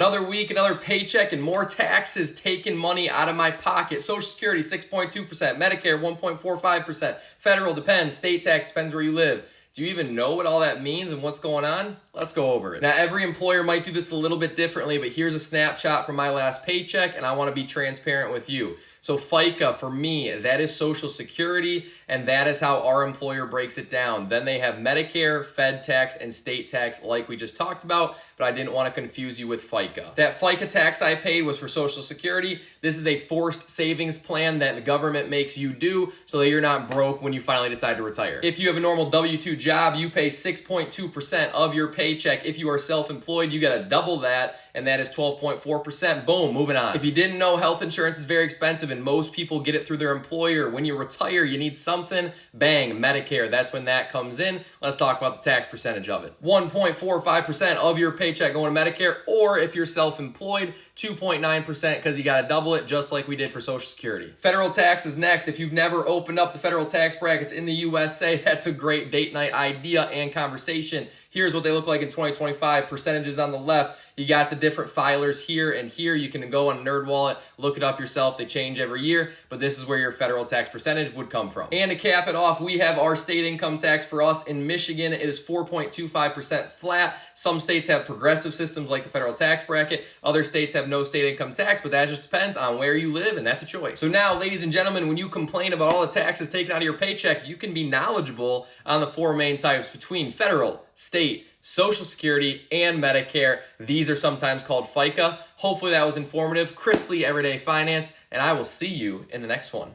Another week, another paycheck, and more taxes taking money out of my pocket. Social Security, 6.2%. Medicare, 1.45%. Federal, depends. State tax, depends where you live. Do you even know what all that means and what's going on? Let's go over it. Now, every employer might do this a little bit differently, but here's a snapshot from my last paycheck, and I want to be transparent with you. So FICA, for me, that is Social Security, and that is how our employer breaks it down. Then they have Medicare, Fed tax, and state tax like we just talked about, but I didn't want to confuse you with FICA. That FICA tax I paid was for Social Security. This is a forced savings plan that the government makes you do so that you're not broke when you finally decide to retire. If you have a normal W-2 job, you pay 6.2% of your paycheck. If you are self-employed, you got to double that, and that is 12.4%. Boom, moving on. If you didn't know, health insurance is very expensive, and most people get it through their employer. When you retire, you need something. Bang, Medicare. That's when that comes in. Let's talk about the tax percentage of it. 1.45% of your paycheck going to Medicare, or if you're self-employed, 2.9% because you got to double it just like we did for Social Security. Federal tax is next. If you've never opened up the federal tax brackets in the USA, that's a great date night idea and conversation. Here's what they look like in 2025. Percentages on the left. You got the different filers here and here. You can go on NerdWallet, look it up yourself. They change every year, but this is where your federal tax percentage would come from. And to cap it off, we have our state income tax for us in Michigan. It is 4.25% flat. Some states have progressive systems like the federal tax bracket. Other states have no state income tax, but that just depends on where you live, and that's a choice. So now, ladies and gentlemen, when you complain about all the taxes taken out of your paycheck, you can be knowledgeable on the four main types between federal, state, Social Security, and Medicare. These are sometimes called FICA. Hopefully that was informative. Chris Lee, Everyday Finance, and I will see you in the next one.